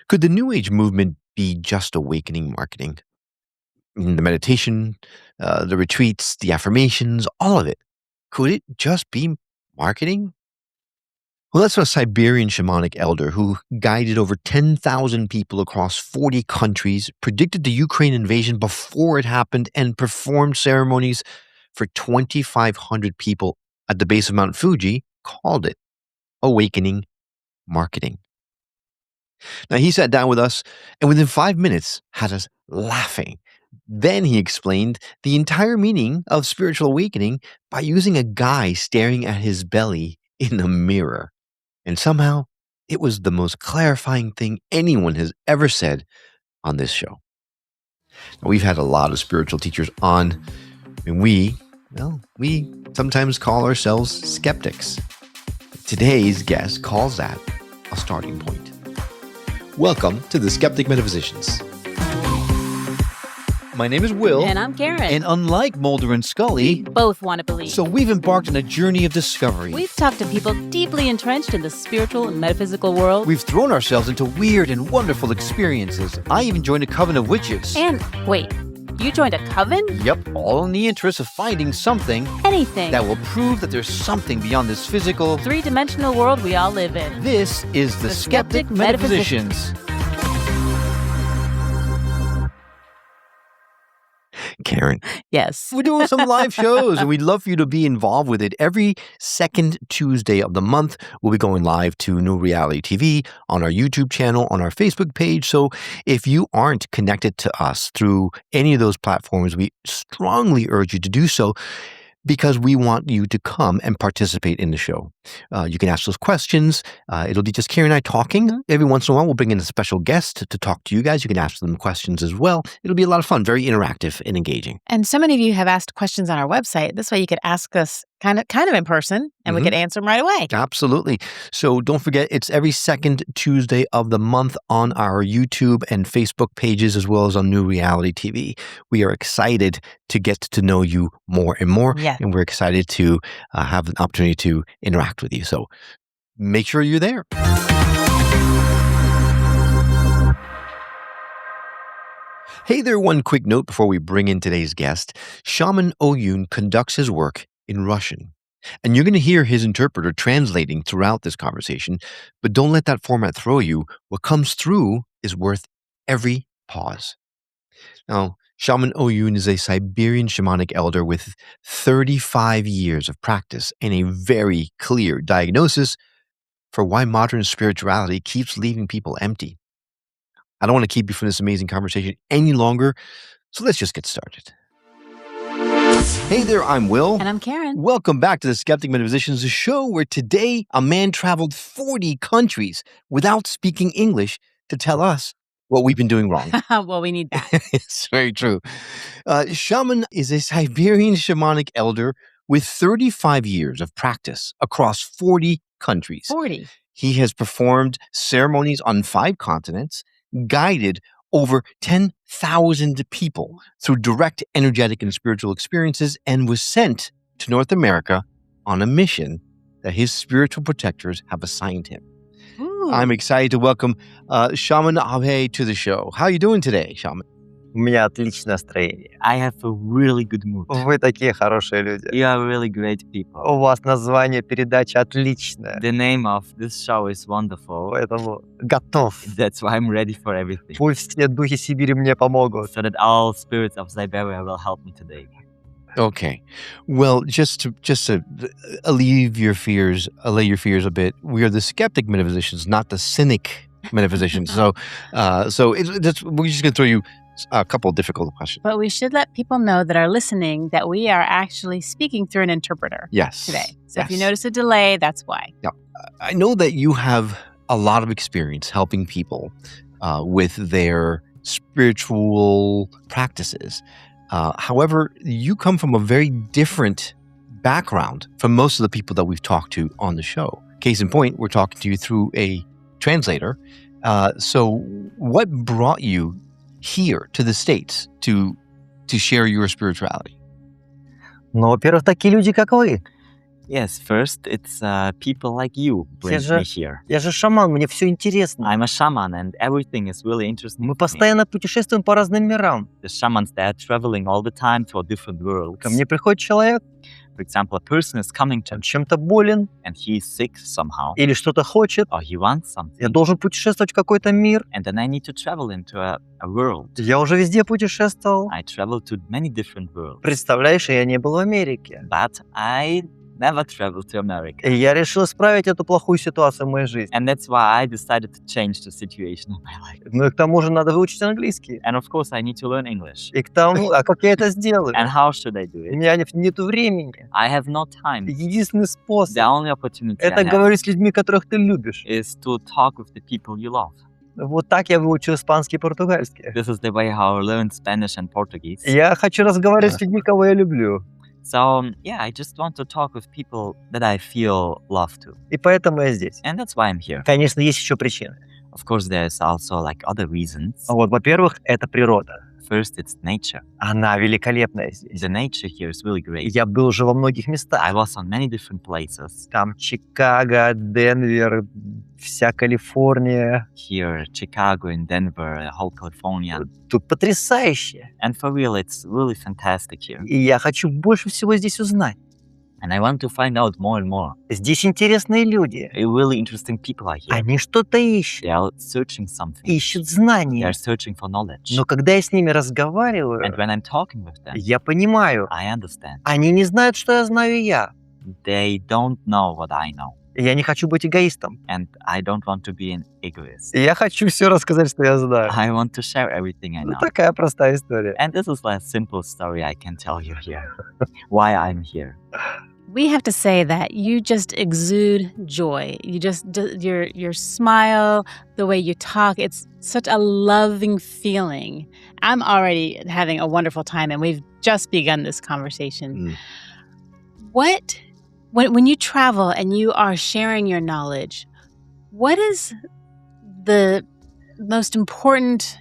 Could the New Age movement be just awakening marketing? The meditation, the retreats, the affirmations, all of it. Could it just be marketing? Well, that's what a Siberian shamanic elder who guided over 10,000 people across 40 countries, predicted the Ukraine invasion before it happened, and performed ceremonies for 2,500 people at the base of Mount Fuji called it awakening marketing. Now, he sat down with us and within 5 minutes had us laughing. Then he explained the entire meaning of spiritual awakening by using a guy staring at his belly in a mirror. And somehow, it was the most clarifying thing anyone has ever said on this show. Now, we've had a lot of spiritual teachers on, and we sometimes call ourselves skeptics. Today's guest calls that a starting point. Welcome to the Skeptic Metaphysicians. My name is Will. And I'm Karen. And unlike Mulder and Scully, we both want to believe. So we've embarked on a journey of discovery. We've talked to people deeply entrenched in the spiritual and metaphysical world. We've thrown ourselves into weird and wonderful experiences. I even joined a coven of witches. And wait, you joined a coven? Yep, all in the interest of finding something. Anything. That will prove that there's something beyond this physical, three-dimensional world we all live in. This is the Skeptic Metaphysicians. Karen. Yes. We're doing some live shows, and we'd love for you to be involved with it. Every second Tuesday of the month, we'll be going live to New Reality TV on our YouTube channel, on our Facebook page. So if you aren't connected to us through any of those platforms, we strongly urge you to do so, because we want you to come and participate in the show. You can ask those questions. It'll be just Karen and I talking. Every once in a while, we'll bring in a special guest to talk to you guys. You can ask them questions as well. It'll be a lot of fun, very interactive and engaging. And so many of you have asked questions on our website. This way you could ask us kind of in person, and we could answer them right away. Absolutely. So don't forget, it's every second Tuesday of the month on our YouTube and Facebook pages, as well as on New Reality TV. We are excited to get to know you more and more. Yeah. And we're excited to have an opportunity to interact with you. So make sure you're there. Hey there, one quick note before we bring in today's guest. Shaman Oyun conducts his work in Russian. And you're going to hear his interpreter translating throughout this conversation, but don't let that format throw you. What comes through is worth every pause. Now, Shaman Oyun is a Siberian shamanic elder with 35 years of practice and a very clear diagnosis for why modern spirituality keeps leaving people empty. I don't want to keep you from this amazing conversation any longer, so let's just get started. Hey there, I'm Will. And I'm Karen. Welcome back to the Skeptic Metaphysicians, the show where today a man traveled 40 countries without speaking English to tell us what we've been doing wrong. Well, we need that. It's very true. Shaman is a Siberian shamanic elder with 35 years of practice across 40 countries. 40. He has performed ceremonies on 5 continents, guided over 10,000 people through direct energetic and spiritual experiences, and was sent to North America on a mission that his spiritual protectors have assigned him. Ooh. I'm excited to welcome Shaman Abhay to the show. How are you doing today, Shaman? У меня отличное настроение. I have a really good mood. Вы такие хорошие люди. You are really great people. У вас название передачи отличное. The name of this show is wonderful. Поэтому готов. That's why I'm ready for everything. Пусть все духи Сибири мне помогут. So that all spirits of Siberia will help me today. Okay. Well, just to allay your fears a bit, we are the skeptic metaphysicians, not the cynic metaphysicians. So we're just going to throw you a couple of difficult questions. But we should let people know that are listening that we are actually speaking through an interpreter today. So if you notice a delay, that's why. Yeah. I know that you have a lot of experience helping people with their spiritual practices. However, you come from a very different background from most of the people that we've talked to on the show. Case in point, we're talking to you through a translator. So what brought you here to the States to share your spirituality? Ну, во-первых, такие люди, как вы. Yes, first, it's people like you bring me here. Я же шаман, мне все интересно. I'm a shaman and everything is really interesting Мы to me. постоянно путешествуем по разным мирам. The shamans, they're traveling all the time to different worlds. Ко мне приходит человек, For example, a person is coming to он me чем-то болен and he is sick somehow, или что-то хочет. or he wants Я something, должен путешествовать в какой-то мир. and then I need to travel into a world. Я уже везде путешествовал. I travel to many different worlds, Представляешь, я не был в Америке. but I never traveled to America. И я решил исправить эту плохую ситуацию в моей жизни. And that's why I decided to change the situation in my life. Ну и к тому же надо выучить английский. And of course, I need to learn English. И к тому, а как я это сделаю? And how should I do У it? меня нету времени. I have no time. Единственный способ The only opportunity это I have говорить с людьми, которых ты любишь. is to talk with the people you love. Вот так я выучил испанский и португальский. This is the way how I learned Spanish and Portuguese. Я хочу разговаривать с людьми, кого я люблю. So, yeah, I just want to talk with people that I feel love to. И поэтому я здесь. And that's why I'm here. Конечно, есть еще причины. Of course, there's also like other reasons. Вот, во-первых, это природа. First, it's nature. Она великолепная здесь. The nature here is really great. Я был уже во многих I местах. was on many different places. Там Чикаго, Денвер, вся Калифорния. Here, Chicago and Denver, whole California. Тут потрясающе. And for real, it's really fantastic here. И я хочу больше всего здесь узнать. And I want to find out more and more. Здесь интересные люди. Really interesting people are here. Они что-то ищут. They are searching something. Ищут They знания. are searching for knowledge. Но когда я с ними And разговариваю, when I'm talking with them, я понимаю, I understand. они не знают, что я знаю я. They don't know what I know. И я не хочу быть эгоистом. And I don't want to be an egoist. И я хочу все рассказать, что я знаю. I want to share everything I know. Такая простая история. And this is a simple story I can tell you here. Why I'm here. We have to say that you just exude joy. You just your smile, the way you talk, it's such a loving feeling. I'm already having a wonderful time and we've just begun this conversation. When you travel and you are sharing your knowledge, what is the most important,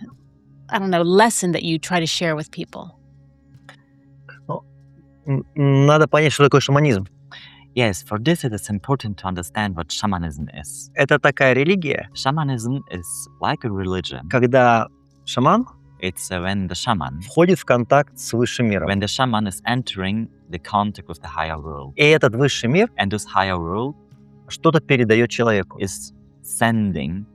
lesson that you try to share with people? Надо понять, что такое шаманизм. Yes, for this it is important to understand what shamanism is. Это такая религия, Shamanism is like a religion. когда шаман It's when the shaman, входит в контакт с высшим миром. when the shaman is entering the contact with the higher world. И этот высший мир And this higher world что-то передает человеку. is sending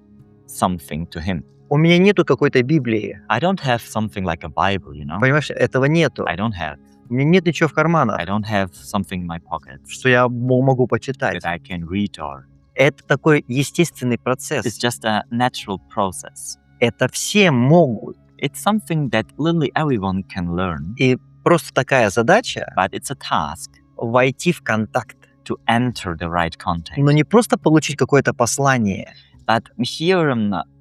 something to him. У меня нету какой-то Библии. I don't have something like a Bible, you know? Понимаешь, этого нету. I don't have. У меня нет ничего в I карманах, don't have something in my pockets что я могу почитать. that I can read or... Это такой естественный процесс. It's just a natural process. Это все могут. It's something that literally everyone can learn, И просто такая задача but it's a task войти в контакт. to enter the right contact. Но не просто получить какое-то послание, But here,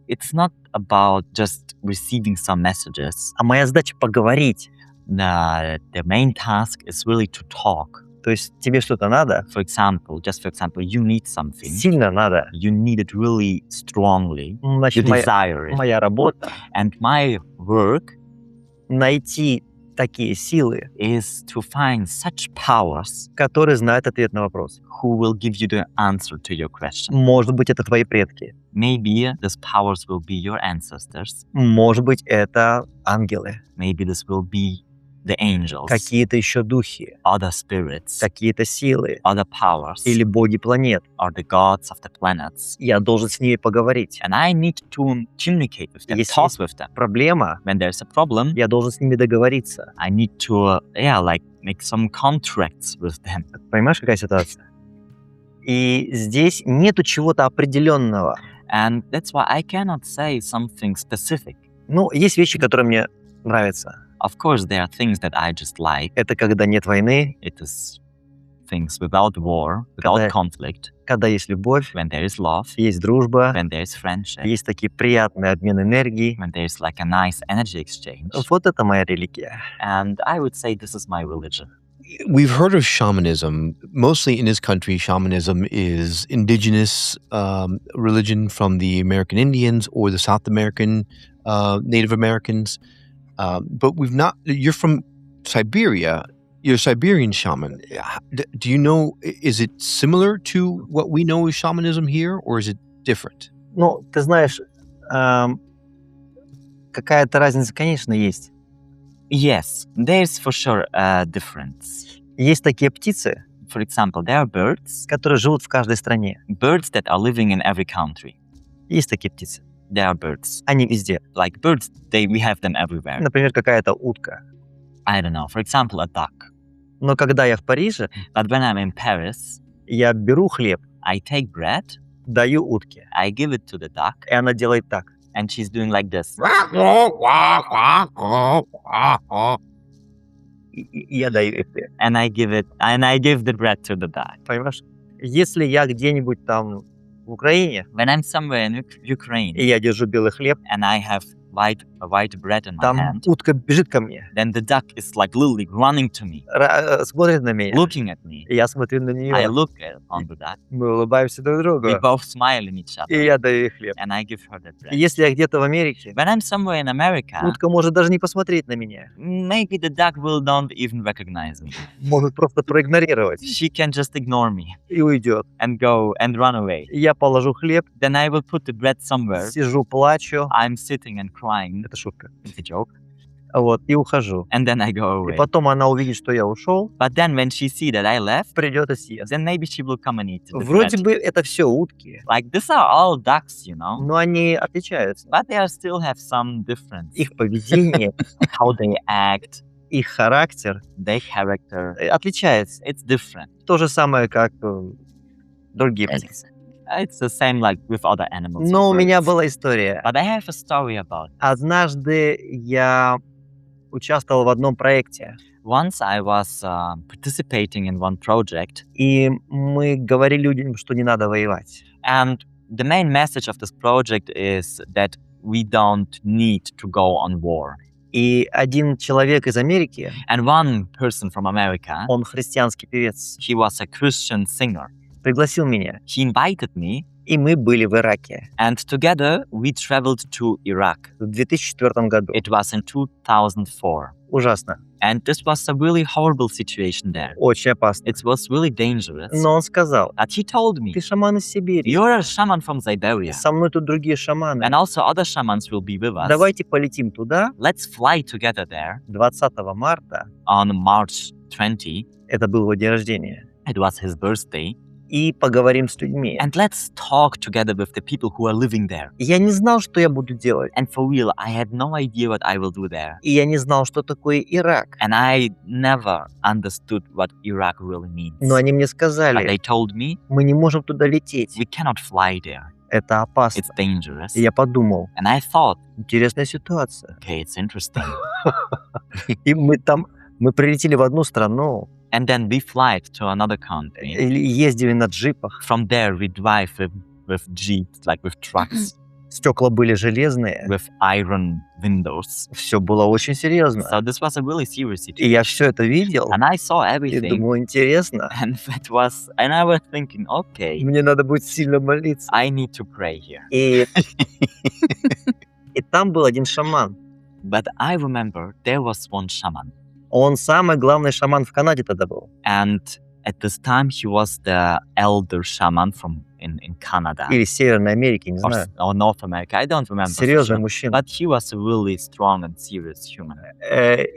it's not about just receiving some messages. а моя задача поговорить. The main task is really to talk. То есть тебе что-то надо, For example, you need something. сильно надо. You need it really strongly. You Значит, desire it. моя работа And my work найти такие силы, is to find such powers которые знают ответ на вопрос. who will give you the answer to your question. Может быть, это твои предки. Maybe these powers will be your ancestors. Может быть, это ангелы. Maybe this will be the angels, Какие-то еще духи. other spirits, Какие-то силы. other powers, Или боги планет. or the gods of the planets. Я должен с ними поговорить. And I need to communicate with them, Если talk есть with them. проблема, When there's a problem, я должен с ними договориться. I need to, make some contracts with them. Понимаешь, какая ситуация? И здесь нету чего-то определенного. And that's why I cannot say something specific. Ну, есть вещи, которые мне нравятся. Of course, there are things that I just like. Это когда нет войны, It is things without war, without Когда- conflict, когда есть любовь, when there is love, есть дружба, when there is friendship, есть такие приятные обмен энергии. when there is like a nice energy exchange. Вот это моя религия. And I would say this is my religion. We've heard of shamanism. Mostly in this country, shamanism is indigenous religion from the American Indians or the South American Native Americans. But you're from Siberia. Your Siberian shaman, do you know, is it similar to what we know as shamanism here, or is it different? Ну, ты знаешь, какая-то разница, конечно, есть. Yes, there's for sure a difference. Есть такие птицы, For example, there are birds которые живут в каждой стране. that are living in every country. Есть такие птицы. There are birds. Они везде. Like birds, we have them everywhere. Например, какая-то утка. I don't know, for example, a duck. Но когда я в Париже, But when I'm in Paris, я беру хлеб, I take bread, даю утке, I give it to the duck, и она делает так. and she's doing like this. И я даю ей хлеб. And I give the bread to the duck. Понимаешь? Если я где-нибудь там в Украине, When I'm somewhere in Ukraine и я держу белый хлеб, and I have white bread in my там hand, утка бежит ко мне, then the duck is like literally running to me, смотрит на меня, looking at me. и я смотрю на I нее. look on the duck. Мы улыбаемся друг другу, We both smile at each и other, я даю ей хлеб. and I give her that И bread. если я где-то в Америке, When I'm somewhere in America, утка может даже не посмотреть на меня, maybe the duck will don't even recognize me. может просто проигнорировать She can just ignore me и уйдет. and go and run away. Я положу хлеб, Then I will put the bread somewhere. сижу, плачу. I'm sitting and crying. Это шутка. It's a joke. Вот, и ухожу. And then I go И away. потом она увидит, что я ушел, But then when she see that I left, придет и съест. then maybe she will come and eat the Вроде bread. бы это все утки, Like these are all ducks, you know, но они отличаются. but they are still have some difference. Их поведение, How they act, их характер their character, отличается. it's different. То же самое, как другие птицы. It's the same like with other animals. Но у or меня birds. была история. But I have a story about. Однажды я участвовал в одном проекте, Once I was participating in one project, и мы говорили людям, что не надо воевать. and the main message of this project is that we don't need to go on war. И один человек из Америки, And one person from America, он христианский певец, he was a Christian singer. пригласил меня, He invited me, и мы были в Ираке and together we traveled to Iraq. в 2004 году. It was in 2004. Ужасно, And this was a really horrible situation there. очень опасно. It was really dangerous. Но он сказал, But he told me, ты шаман из Сибири, you're a shaman from Siberia, со мной тут другие шаманы. and also other shamans will be with us. Давайте полетим туда Let's fly together there 20 марта, on March 20. это был его день рождения, It was his birthday. и поговорим с людьми. And let's talk together with the people who are living there. Я не знал, что я буду делать, And for real, I had no idea what I will do there. и я не знал, что такое Ирак. And I never understood what Iraq really means. Но они мне But сказали, they told me, мы не можем туда лететь, we cannot fly there. это опасно. It's dangerous. И я подумал, And I thought, интересная ситуация. okay, it's interesting. И мы прилетели в одну страну, And then we fly to another country. и ездили на джипах, From there, we drive with jeeps, like with trucks, стекла были железные, with iron windows. все было очень серьезно. So this was a really serious И situation. я все это видел, And I saw и everything. думаю, интересно, And I was thinking, okay, мне надо будет сильно молиться. I need to pray here. И там был один шаман. But I remember there was one shaman. Он самый главный шаман в Канаде тогда был. And at this time, he was the elder shaman from in Canada Или Северной Америки, не знаю. or North America. I don't remember. for Серьезный sure. мужчина. But he was a really strong and serious human.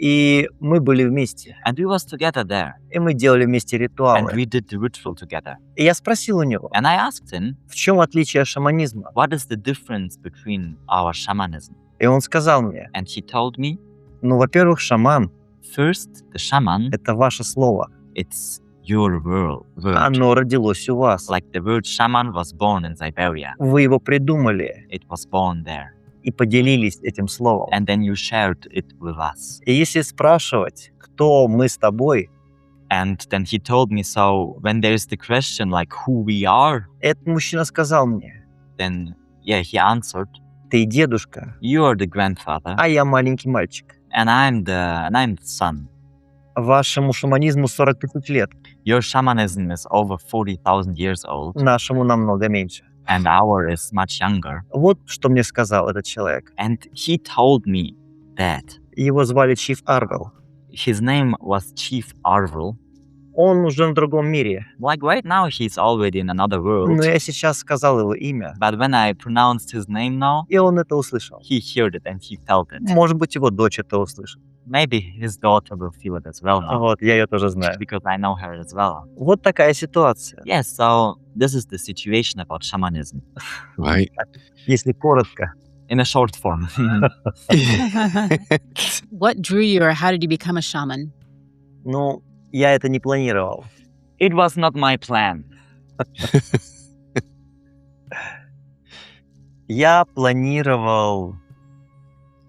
И мы были вместе. And we was together there. И мы делали вместе And ритуалы. we did the ritual together. И я спросил у него, And I asked him, в чем отличие шаманизма? what is the difference between our shamanism? И он сказал мне, And he told me, ну, во-первых, шаман first, the shaman, — это ваше слово. it's your word. Оно родилось у вас. Like the word shaman was born in Siberia. Вы его придумали It was born there. и поделились этим словом. And then you shared it with us. И если спрашивать, кто мы с тобой, And then he told me, so when there's the question like who we are, этот мужчина сказал мне, then yeah, he answered, ты дедушка, you are the grandfather а я маленький мальчик. and I'm the son. Вашему шаманизму 40 тысяч лет, Your shamanism is over 40,000 years old нашему намного меньше. and our is much younger. Вот что мне сказал этот человек. And he told me that Его звали Чиф Арвел. His name was Chief Arvel. Он уже на другом мире. Like right now, he's already in another world. Но я сейчас сказал его имя, But when I pronounced his name now, и он это услышал. he heard it and he felt it. Может быть, его дочь это услышит. Maybe his daughter will feel it as well now. Вот, я ее тоже знаю. Because I know her as well. Вот такая ситуация. Yes, so this is the situation about shamanism. Right. Если коротко. In a short form. What drew you, or how did you become a shaman? Ну, я это не планировал. It was not my plan. Я планировал,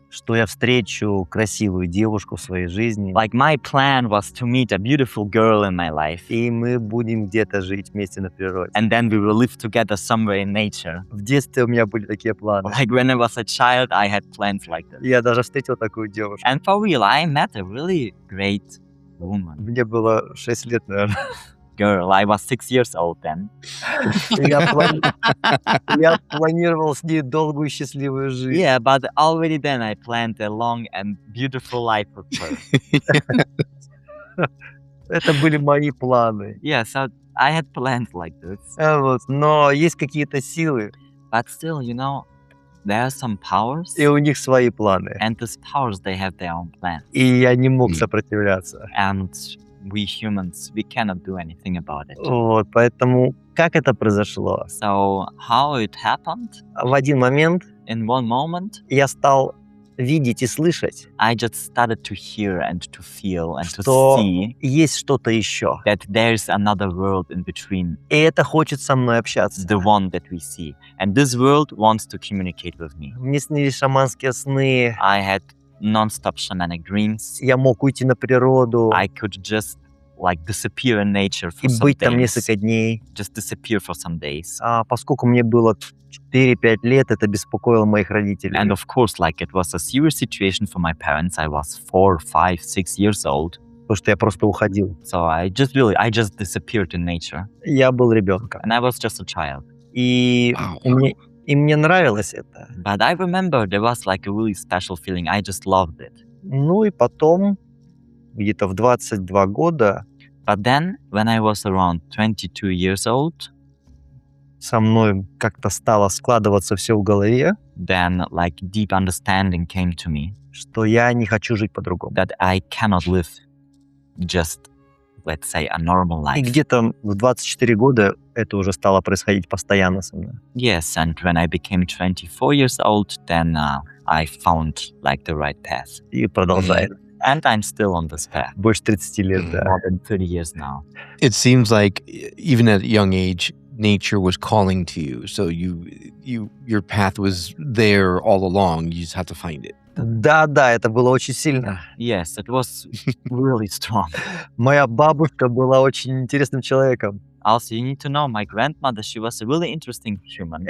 что я встречу красивую девушку в своей жизни, Like my plan was to meet a beautiful girl in my life. и мы будем где-то жить вместе на природе. And then we will live together somewhere in nature. В детстве у меня были такие планы. Like when I was a child, I had plans like this. Я даже встретил такую девушку. And for real, I met a really great woman. Мне было 6 лет, наверное. Girl, I was 6 years old then. Я планировал с ней долгую счастливую жизнь. Yeah, but already then I planned a long and beautiful life with her. Это были мои планы. Yeah, so I had plans like this. Вот. Но есть какие-то силы, But still, you know, there are some powers. и у них свои планы. And these powers, they have their own plans. И я не мог сопротивляться. And we humans, we cannot do anything about it. Вот. Поэтому как это произошло? So how it happened? В один момент In one moment, я стал видеть и слышать, I just started to hear and to feel and to что see есть что-то еще. that there's another world in between И это хочет со мной общаться. the one that we see. And this world wants to communicate with me. Мне снились шаманские сны. I had non-stop shamanic dreams. Я мог уйти на природу I could just like disappear in nature for и some быть там days. несколько дней. Just disappear for some days. А поскольку мне было 4-5 лет, это беспокоило моих родителей. And of course, like it was a serious situation for my parents. I was 4, 5, 6 years old. Потому что я просто уходил. So I just disappeared in nature. Я был ребенком. And I was just a child. И Wow. мне нравилось это. But I remember there was like a really special feeling. I just loved it. Ну и потом, где-то в 22 года, But then, when I was around 22 years old, со мной как-то стало складываться все в голове, then like deep understanding came to me что я не хочу жить по-другому. that I cannot live just, let's say, a normal И life. где-то в 24 года это уже стало происходить постоянно со мной. Yes, and when I became 24 years old, then I found like the right path. И продолжает. And I'm still on this path. Больше 30 лет, да. More than 30 years now. It seems like even at a young age, nature was calling to you. So your path was there all along. You just had to find it. Да, это было очень сильно. Yes, it was really strong. Моя бабушка была очень интересным человеком. Also, you need to know, my grandmother, she was a really interesting human.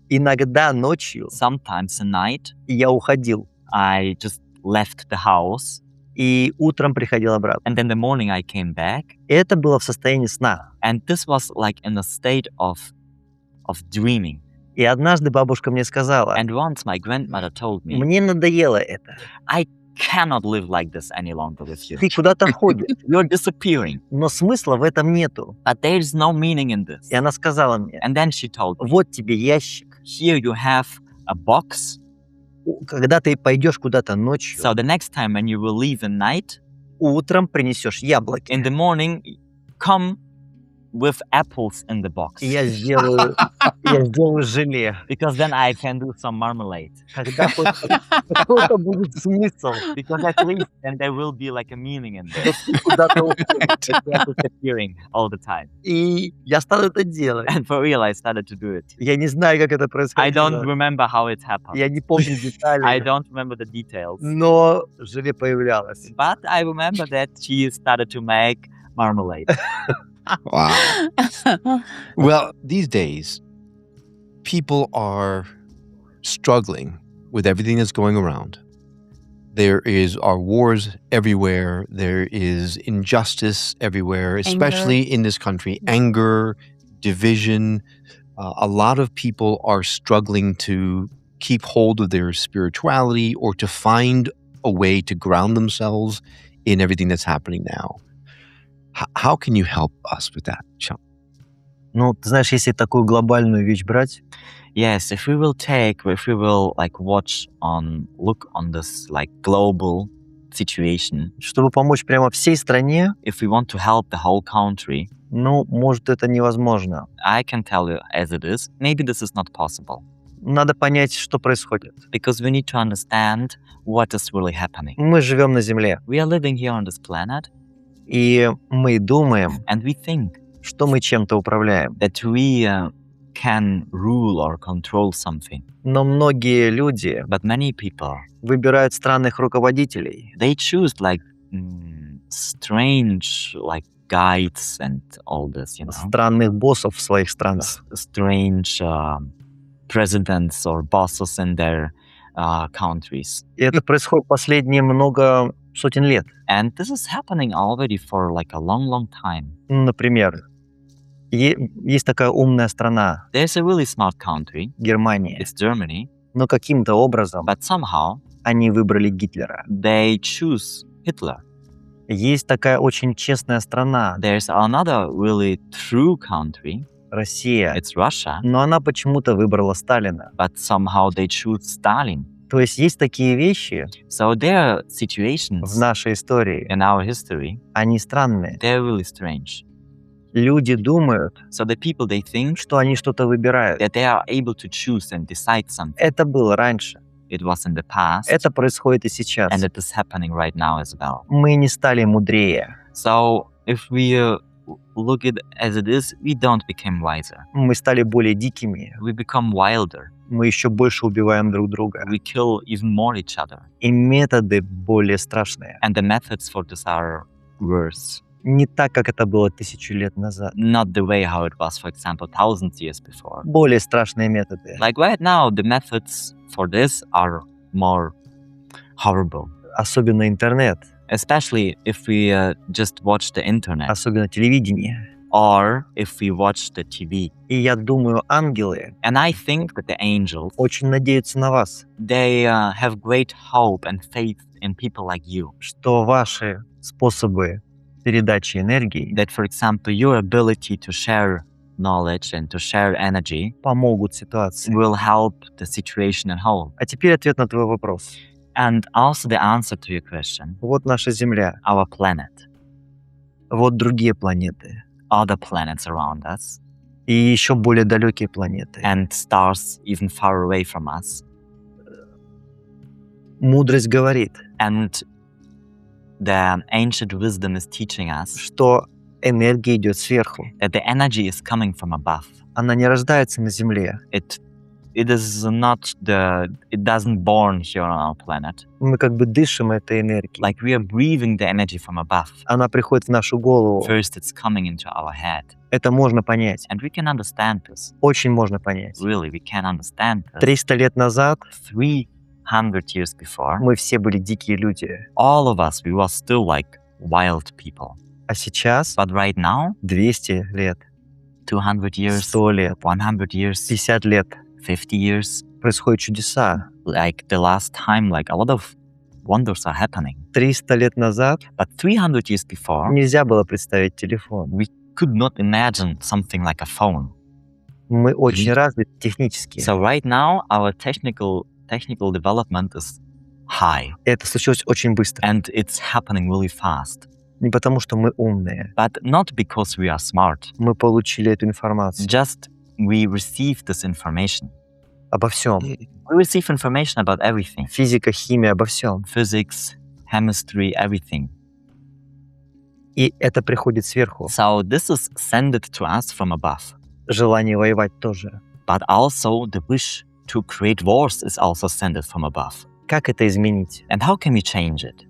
Иногда ночью Sometimes at night, я уходил, I just left the house, и утром приходил обратно. and in the morning I came back, И это было в состоянии сна. and this was like in a state of dreaming. И однажды бабушка мне сказала, And once my grandmother told me, мне надоело это. cannot live like this any longer with you. Ты куда-то ходишь, You're disappearing, но смысла в этом нету. but there's no meaning in this. И она сказала мне, And then she told me, вот тебе ящик. here you have a box, Когда ты пойдешь куда-то ночью, so the next time when you will leave at night, утром принесешь яблоки. in the morning, come with apples in the box. И я сделаю желе. Because then I can do some marmalade. Когда хоть какой-то будет смысл. Because at least then there will be like a meaning in this. Ты куда-то уходишь. It's not disappearing all the time. И я стал это делать. And for real, I started to do it. Я не знаю, как это I don't происходило. remember how it happened. Я не помню I деталей. don't remember the details. Но желе появлялось. But I remember that she started to make marmalade. Wow. Well, these days, people are struggling with everything that's going around. There are wars everywhere. There is injustice everywhere, especially in this country. Anger, division. A lot of people are struggling to keep hold of their spirituality or to find a way to ground themselves in everything that's happening now. How can you help us with that, Shaman? Ну, ты знаешь, если такую глобальную вещь брать, Yes, if we will like look on this like global situation, чтобы помочь прямо всей стране, if we want to help the whole country, ну, может, это невозможно. I can tell you as it is, maybe this is not possible. Надо понять, что происходит. Because we need to understand what is really happening. Мы живем на Земле, We are living here on this planet, и мы думаем, and we think что мы чем-то управляем. that we can rule or control something. Но многие люди But many people, выбирают странных руководителей, they choose like strange like guides and all this, you know, странных боссов в своих странах. strange presidents or bosses in their countries. И это происходит последние много сотен лет. And this is happening already for like a long, long time. Например, есть такая умная страна, There's a really smart country, Германия, it's Germany, но каким-то образом but somehow они выбрали Гитлера. they choose Hitler. Есть такая очень честная страна, There's another really true country, Россия, it's Russia, но она почему-то выбрала Сталина. but somehow they choose Stalin. То есть есть такие вещи So there are в situations нашей истории, in our history, они странные. they're really strange. Люди думают, So the people, they think что они что-то выбирают. that they are able to choose and decide something. Это было раньше. It was in the past, Это происходит и сейчас. and it is happening right now as well. Мы не стали мудрее. So if we look at it as it is, we don't become wiser. Мы стали более дикими. We become wilder. Мы еще больше убиваем друг друга. We kill even more each other. И методы более страшные. And the methods for this are worse. Не так, как это было 1000 лет назад. Not the way how it was, for example, thousands years before. Более страшные методы. Like right now, the methods for this are more horrible. Особенно интернет. Especially if we just watch the internet Особенно телевидение. or if we watch the TV. И я думаю, ангелы And I think that the angels, очень надеются на вас. they have great hope and faith in people like you. Что ваши способы передачи энергии That, for example, your ability to share knowledge and to share energy помогут ситуации. will help the situation at whole. А теперь ответ на твой вопрос. And also the answer to your question, Вот наша Земля. our planet, Вот другие планеты. other planets around us, И еще более далекие планеты. and stars even far away from us. Мудрость говорит, And the ancient wisdom is teaching us что энергия идет сверху. that the energy is coming from above. Она не рождается на Земле. It doesn't born here on our planet. Мы как бы дышим этой энергией. Like we are breathing the energy from above. Она приходит в нашу голову. First, it's coming into our head. Это можно понять. And we can understand this. Очень можно понять. Really, we can understand this. 300 лет назад 300 years before, мы все были дикие люди. all of us, we were still like wild people. А сейчас But right now, 200 лет, 200 years, 100 лет, 100 years, 50 лет. 50 years, Происходят чудеса. like the last time, like a lot of wonders are happening. 300 лет назад But 300 years before, нельзя было представить телефон. we could not imagine something like a phone. Мы очень развиты технически. So right now, our technical development is high, Это случилось очень быстро. and it's happening really fast. Не потому, что мы умные. But not because we are smart. Мы получили эту информацию Just we receive this information. обо всем. We receive information about everything. Физика, химия, обо всем. Physics, chemistry, everything. И это приходит сверху. So this is sent to us from above. Желание воевать тоже. But also the wish to create wars is also sent from above. Как это изменить? And how can we change it?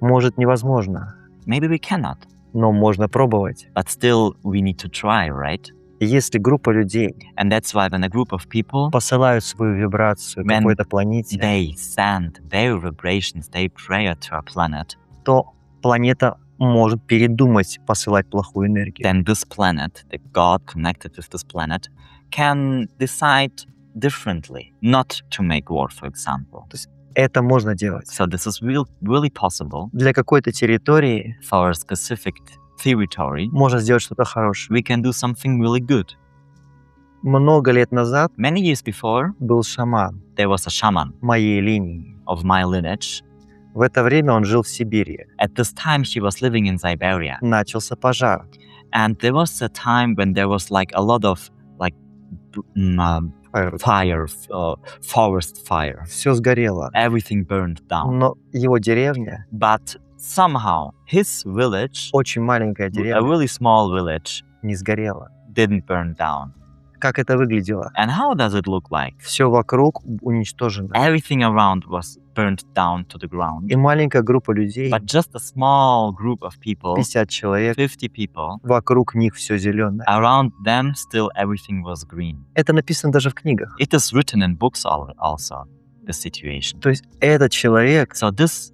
Может, невозможно, Maybe we cannot. но можно пробовать. But still, we need to try, right? Если группа людей And that's why when a group of people, посылают свою вибрацию When какой-то планете, they send their vibrations, their prayer to our planet, то планета может передумать посылать плохую энергию. then this planet, the God connected with this planet, can decide differently, not to make war, for example. Это можно делать. So this is really possible. Для какой-то территории For a specific territory, можно сделать что-то хорошее. we can do something really good. Много лет назад Many years before, был шаман there was a shaman моей линии. of my lineage. В это время он жил в Сибири. At this time, he was living in Siberia. Начался пожар. And there was a time when there was like a lot of like fire, forest fire. Все сгорело. Everything burned down. Но его деревня, But somehow his village, очень маленькая a деревня, really small village, не сгорела. didn't burn down. Как это выглядело? And how does it look like? Все вокруг уничтожено. Everything around was burnt down to the ground. И маленькая группа людей, But just a small group of people, 50 человек, 50 people, вокруг них все зеленое. around them still everything was green. Это написано даже в книгах. It is written in books also, the situation. То есть этот человек, So this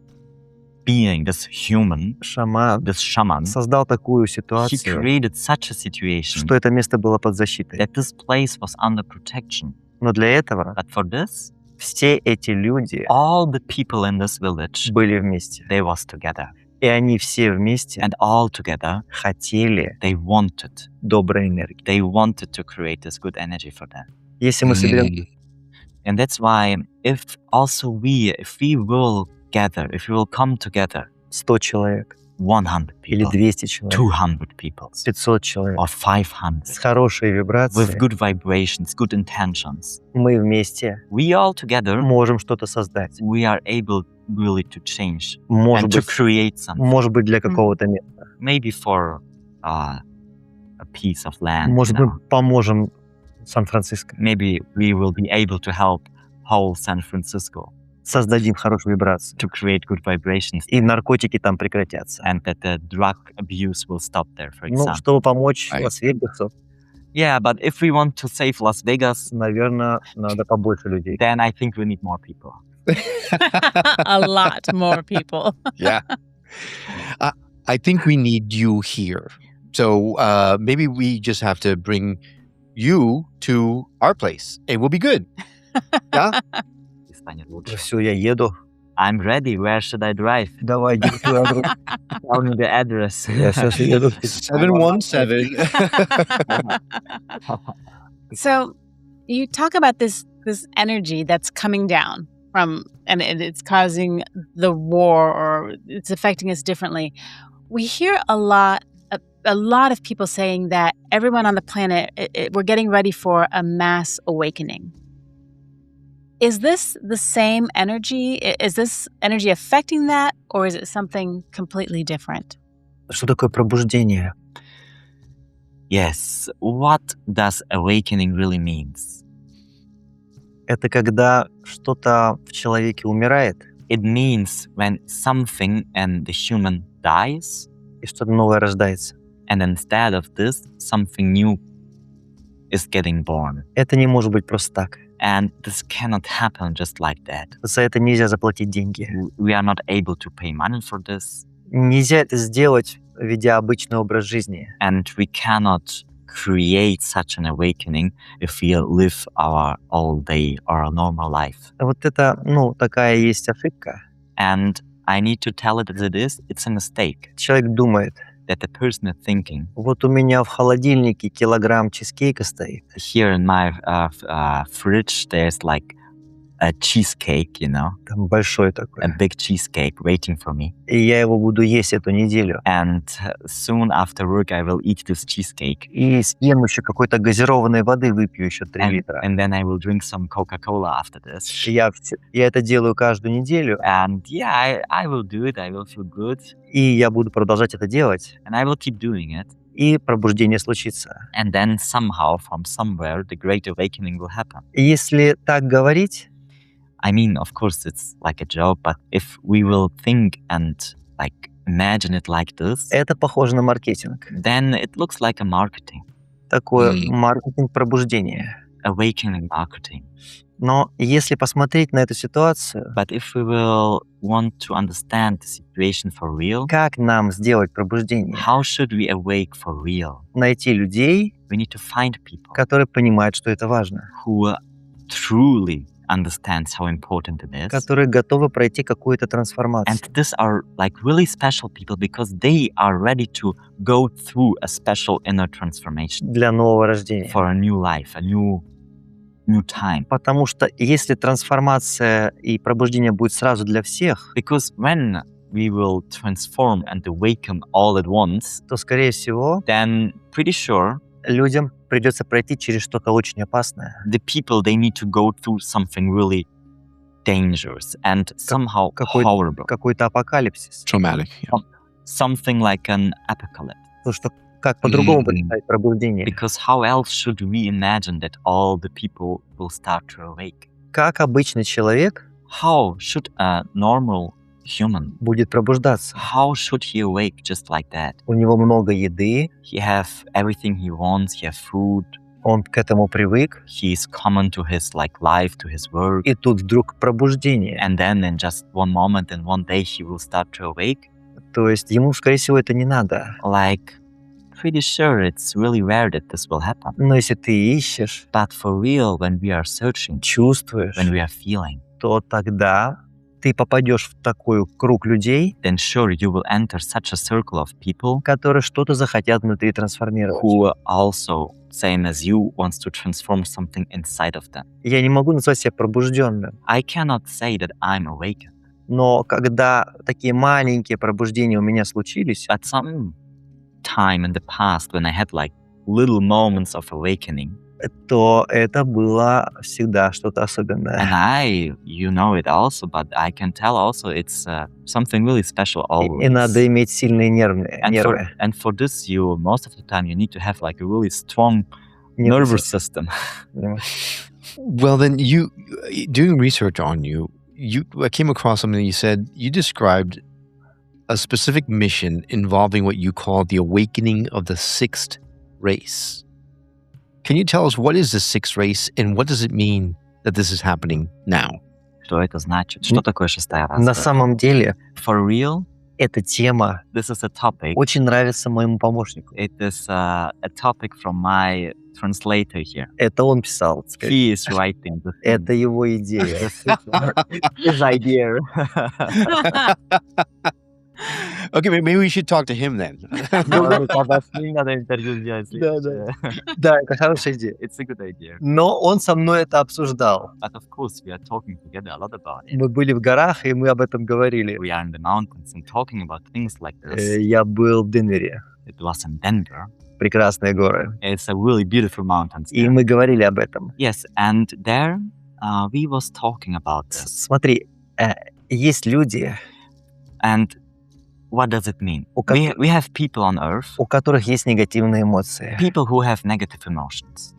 being, this human, шаман, this shaman, создал такую he ситуацию, created such a situation что это место было под защитой. that this place was under protection. Но для этого But for this, все эти люди all the people in this village, были вместе. they was together. И они все вместе And all together, хотели they wanted доброй энергии. They wanted to create this good energy for them. Если мы соберем And that's why if we will gather, if we will come together, 100 человек 100 или people, 200 человек, 200 people, 500 человек or с 500, хорошей with вибрацией, good vibrations, good intentions, мы вместе we all together, можем что-то создать. we are able really to change Может and to быть, create something. может быть, для какого-то места. Maybe for a piece of land. Может you быть, know. поможем Сан-Франциско. Maybe we will be able to help whole San Francisco Создадим хорошую вибрацию. to create good vibrations, И наркотики там прекратятся. and that the drug abuse will stop there, for Ну, example. чтобы помочь Right. Лас-Вегасу, Yeah, but if we want to save Las Vegas, наверное, надо побольше людей. then I think we need more people. A lot more people. Yeah. I think we need you here. So maybe we just have to bring you to our place and we'll be good. Yeah? И станет лучше. Все, я еду. I'm ready. Where should I drive? Давай, диктуй адрес. Tell me the address. Я сейчас еду. 717. So you talk about this energy that's coming down from, and it's causing the war, or it's affecting us differently. We hear a lot of people saying that everyone on the planet, we're getting ready for a mass awakening. Is this the same energy? Is this energy affecting that, or is it something completely different? Что такое пробуждение? Yes. What does awakening really means? Это когда что-то в человеке умирает, It means when something in the human dies, и что-то новое рождается. and instead of this, something new is getting born. Это не может быть просто так. And this cannot happen just like that. За это нельзя заплатить деньги. We are not able to pay money for this, Нельзя это сделать, ведя обычный образ жизни. and we cannot create such an awakening if we live our all day or a normal life. Вот это, такая есть ошибка. And I need to tell it as it is, it's a mistake Человек думает, that the person is thinking, вот у меня в холодильнике килограмм чизкейка стоит. here in my fridge, there's like a cheesecake, Там большой a такой. big cheesecake waiting for me. И я его буду есть эту неделю. And soon after work, I will eat this cheesecake. И съем еще какой-то газированной воды, выпью еще 3 And, литра. and then I will drink some Coca-Cola after this. Я это делаю каждую неделю, And yeah, I will do it. I will feel good. и я буду продолжать это делать. And I will keep doing it. И пробуждение случится. And then somehow, from somewhere, the great awakening will happen. И если так говорить, I mean, of course, it's like a joke, but if we will think and like imagine it like this, это похоже на маркетинг. then it looks like a marketing, Такой маркетинг пробуждения. awakening marketing. Но если посмотреть на эту ситуацию, But if we will want to understand the situation for real, как нам сделать пробуждение? how should we awake for real? Найти людей, We need to find people которые понимают, что это важно. who truly understands how important it is. которые готовы пройти какую-то трансформацию. And these are like really special people because they are ready to go through a special inner transformation Для нового рождения. for a new life, a new time. Потому что если трансформация и пробуждение будет сразу для всех, Because when we will transform and awaken all at once, то, скорее всего, then pretty sure людям придется пройти через что-то очень опасное. the people, they need to go through something really dangerous and somehow horrible. Какой-то апокалипсис. Traumatic. Yeah. Something like an apocalypse. Потому что как по-другому представить пробуждение? Because how else should we imagine that all the people will start to awake? Как обычный человек How should a normal human, будет пробуждаться? how should he awake just like that? У него много еды, He have everything he wants, he have food, он к этому привык, he is common to his like life, to his work, и тут вдруг пробуждение. and then in just one moment and one day he will start to awake. То есть ему, скорее всего, это не надо. Like, pretty sure it's really rare that this will happen. Но если ты ищешь, But for real, when we are searching, чувствуешь, when we are feeling, то тогда ты попадешь в такой круг людей, then sure you will enter such a circle of people которые что-то захотят внутри трансформировать. who also, same as you, wants to transform something inside of them. Я не могу назвать себя пробужденным, I cannot say that I'm awakened, но когда такие маленькие пробуждения у меня случились, but some time in the past when I had like little moments of awakening, то это было всегда что-то особенное. and you know it also, but I can tell also it's something really special always. И надо иметь сильные нервы. And for this, you most of the time you need to have like a really strong nervous system. Well, then you doing research on I came across something you said. You described a specific mission involving what you call the awakening of the sixth race. Can you tell us what is the sixth race and what does it mean that this is happening now? Что это значит? Что такое шестая раса? На самом деле, For real, эта тема this is a topic. очень нравится моему помощнику. It is a topic from my translator here. Это он писал. He is writing the thing. Это его идея. His idea. Okay, maybe we should talk to him then. Надо с ним интервью сделать. Да, это хорошая идея. It's a good idea. Но он со мной это обсуждал. But of course, we are talking together a lot about it. Мы были в горах, и мы об этом говорили. We are in the mountains and talking about things like this. Я был в Денвере. It was in Denver. Прекрасные горы. It's a really beautiful mountains. И there. мы говорили об этом. Yes, and there we was talking about this. Смотри, есть люди, And what does it mean? У We have people on earth, у которых есть негативные эмоции. people who have negative emotions.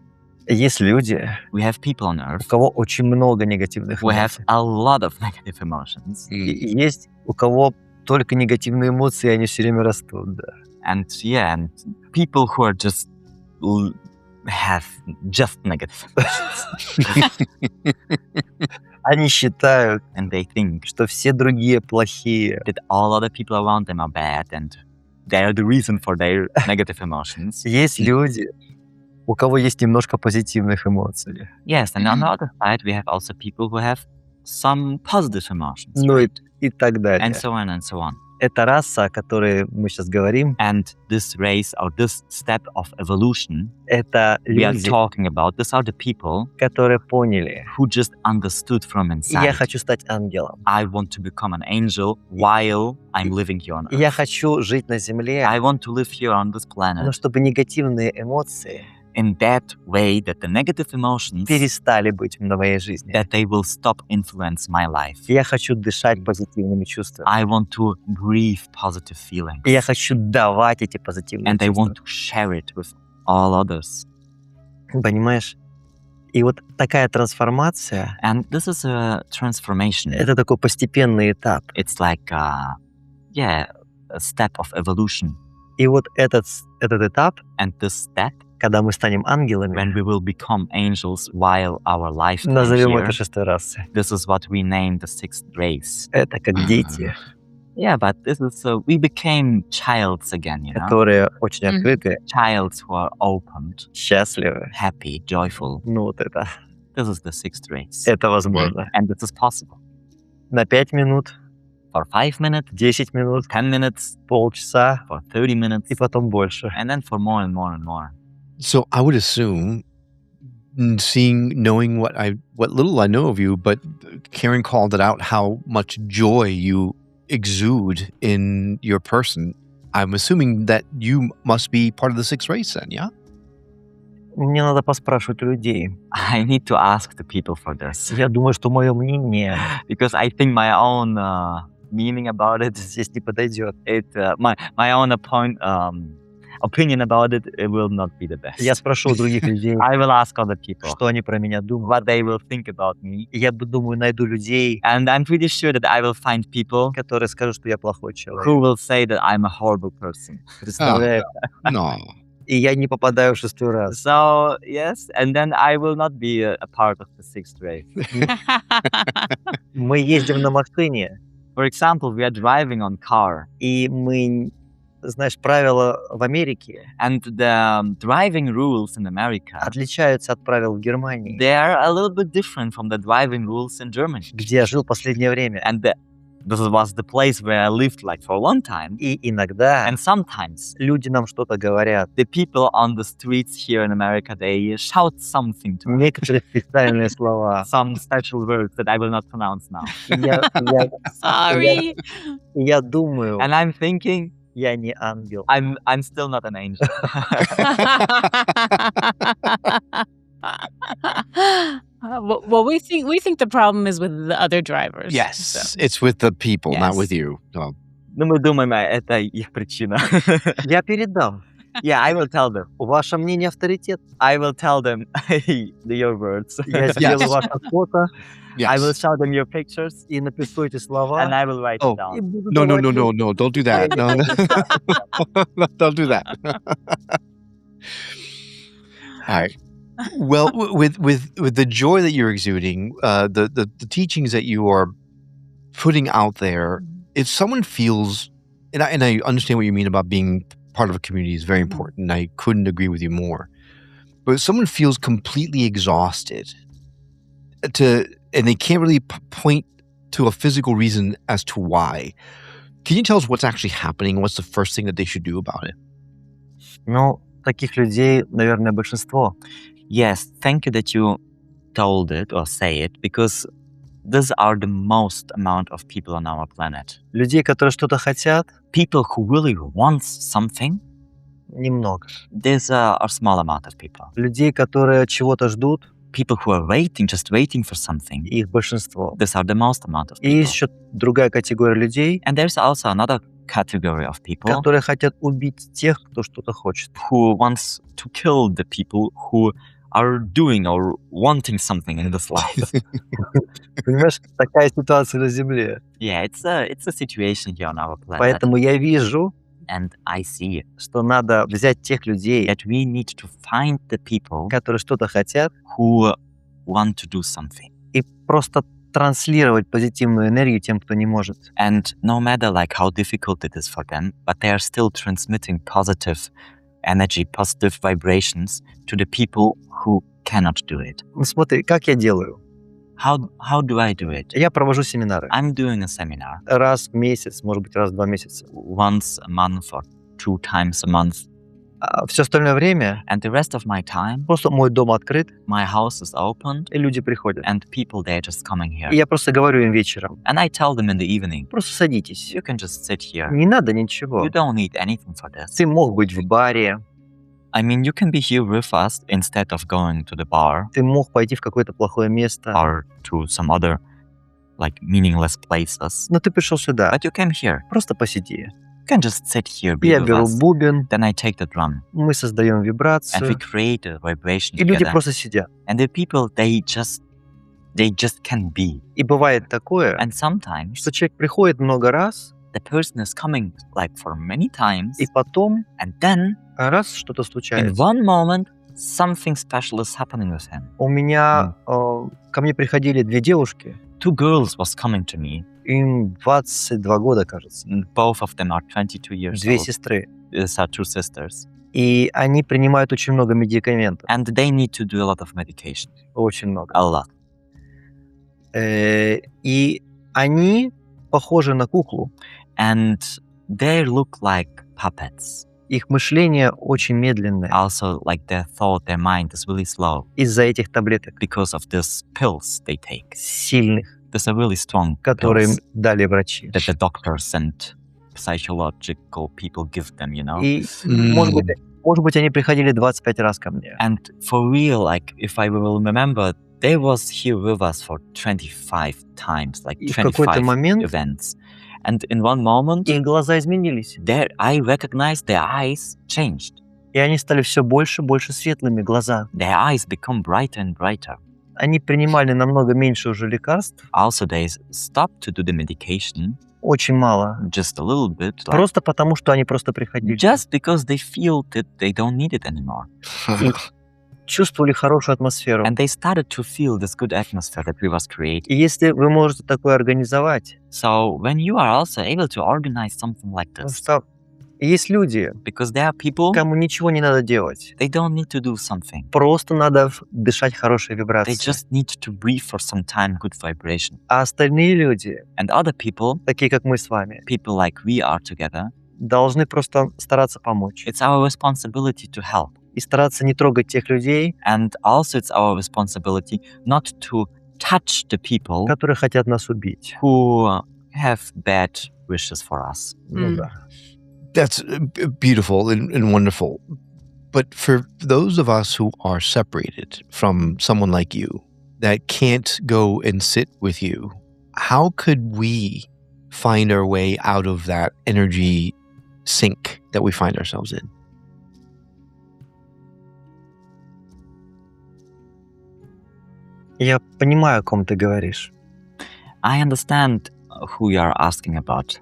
Есть люди, We have people on у earth кого очень много негативных who have эмоций. a lot of negative emotions. И есть у кого только негативные эмоции, и они все время растут. Да. And yeah, and people who are just have just negative emotions. Они считают, And they think что все другие плохие. that all other people around them are bad and they are the reason for their negative emotions. Есть люди, у кого есть немножко позитивных эмоций. Yes, and on the other side, we have also people who have some positive emotions. Ну и так далее. And so on and so on. Эта раса, о которой мы сейчас говорим, And this race or this step of evolution это we are люди, talking about, these are the people которые поняли, who just understood from я inside. хочу стать ангелом. I want to become an angel while I'm living here on earth. Я хочу жить на Земле, I want to live here on this но planet чтобы негативные эмоции in that way that the negative emotions, перестали быть в моей жизни. that they will stop influence my life. Я хочу дышать позитивными чувствами. I want to breathe positive feelings. Я хочу давать эти позитивные And I чувства. want to share it with all others. Понимаешь? И вот такая трансформация And this is a — transformation. это такой постепенный этап. It's like, a step of evolution. И вот этот этап, And this step, когда мы станем ангелами, when we will become angels while our lifetime назовем here, это шестой расой. this is what we name the sixth race. Это как дети, Yeah, but this is, we became childs again, you know? которые очень открыты, Childs who are opened, счастливы. happy, joyful. Ну вот это. this is the sixth race. Это возможно. And this is possible. На 5 минут, For 5 minutes, 10 минут, 10 minutes, полчаса for 30 minutes, и потом больше. and then for more and more and more. So I would assume, knowing what little I know of you, but Karen called it out how much joy you exude in your person. I'm assuming that you must be part of the sixth race then, yeah? Мне надо поспрашивать у людей. I need to ask the people for this Я думаю, что мое мнение because I think my own meaning about it, здесь не подойдет. my own opinion about it, it will not be the best. Я спрошу у других людей, I will ask other people что они про меня думают. what they will think about me, И я думаю, найду людей, and I'm pretty sure that I will find people которые скажут, что я плохой человек. who will say that I'm a horrible person. Представляешь? No. И я не попадаю в 6-й раз. So yes, and then I will not be a part of the sixth race. Мы ездим на машине, For example, we are driving on car, и мы, знаешь, правила в Америке and the driving rules in America, отличаются от правил в Германии, they are a little bit different from the driving rules in Germany. где я жил последнее время. And this was the place where I lived like for a long time. И иногда And sometimes люди нам что-то говорят. the people on the streets here in America, they shout something to me, Некоторые специальные слова. some special words that I will not pronounce now. Sorry. Я думаю, And I'm thinking, я не ангел. I'm still not an angel. Well, we think the problem is with the other drivers. Yes, so. it's with the people, not Yes. with you. So, Ну, мы думаем, это их причина. Я передам. Yeah, I will tell them. Ваше мнение авторитет. I will tell them your words. Я сделаю ваше фото yes. I will show them your pictures и напишу эти and слова. I will write Oh. it down. И буду No, давать людям. no, don't do that. No, no, don't do that. All right. Well, with the joy that you're exuding, the teachings that you are putting out there, if someone feels, and I understand what you mean about being part of a community is very important. I couldn't agree with you more. But if someone feels completely exhausted, and they can't really point to a physical reason as to why, can you tell us what's actually happening? What's the first thing that they should do about it? Ну, таких людей, наверное, большинство. Yes, thank you that you told it or say it because these are the most amount of people on our planet. Людей, которые что-то хотят, People who really want something, немного. there's a small amount of people. Людей, которые чего-то ждут, People who are waiting, just waiting for something, их большинство. these are the most amount of И people. есть еще другая категория людей, And there's also another category of people которые хотят убить тех, кто что-то хочет. who wants to kill the people who are doing or wanting something in this life. Понимаешь, такая ситуация на Земле. Yeah, it's a situation here on our planet. Поэтому я вижу, And I see что надо взять тех людей, that we need to find the people которые что-то хотят, who want to do something. и просто транслировать позитивную энергию тем, кто не может. And no matter like how difficult it is for them, but they are still transmitting positive energy, positive vibrations to the people who cannot do it. Ну, смотри, как я делаю. How do I do it? Я провожу семинары. I'm doing a seminar Раз в месяц, может быть, раз в 2 месяца. once a month or 2 times a month. А все остальное время And the rest of my time, просто мой дом открыт, my house is opened и люди приходят. and people, they're just coming here. И я просто говорю им вечером, And I tell them in the evening, просто садитесь. you can just sit here. Не надо ничего. You don't need anything for this. Ты мог быть в баре, I mean, you can be here with us instead of going to the bar ты мог пойти в какое-то плохое место, or to some other like meaningless places. но ты пришел сюда. But you came here. Просто посиди. You can just sit here, be Я with беру us. бубен, Then I take the drum мы создаем and we вибрацию, create a vibration и люди together. просто сидят. And the people, they just can be. И бывает такое, And sometimes что человек приходит много раз, the person is coming like for many times, и потом and then раз что-то in случается. one moment something special is happening with him. У меня ко мне приходили 2 девушки, two girls was coming to me. Им 22 года, кажется. And both of them are 22 years Две old. сестры. These are two sisters. И они принимают очень много медикаментов. And they need to do a lot of medication. Очень много. A lot. И они похожи на куклу. And they look like puppets. Их мышление очень медленное Also, like their thought, their mind is really slow из-за этих таблеток because of these pills they take. сильных, These are really strong которые им pills дали врачи. that the doctors and psychological people give them, you know? И, может быть, они приходили 25 раз ко мне. And for real, like, if I will remember, they was here with us for 25 times, like И в какой-то 25 момент events. And in one moment, их глаза изменились. I recognized their eyes changed. И они стали все больше и больше светлыми, глаза. Their eyes become brighter and brighter. Они принимали намного меньше уже лекарств. Also, they stopped to do the medication, Очень мало. just a little bit, like, Просто потому, что они просто приходили. just because they feel that they don't need it anymore. Чувствовали хорошую атмосферу. And they started to feel this good atmosphere that we was creating. И если вы можете такое организовать, So when you are also able to organize something like потому this, что есть люди, because there are people, кому ничего не надо делать. they don't need to do something. Просто надо дышать хорошие They вибрации. just need to breathe for some time good vibration. А остальные люди, And other people, такие как мы с вами, people like we are together, должны просто стараться помочь. it's our responsibility to help. И стараться не трогать тех людей, And also it's our responsibility not to touch the people которые хотят нас убить. who have bad wishes for us. Ну да. That's beautiful and wonderful. But for those of us who are separated from someone like you that can't go and sit with you, how could we find our way out of that energy sink that we find ourselves in? Я понимаю, о ком ты говоришь. I understand who you are asking about.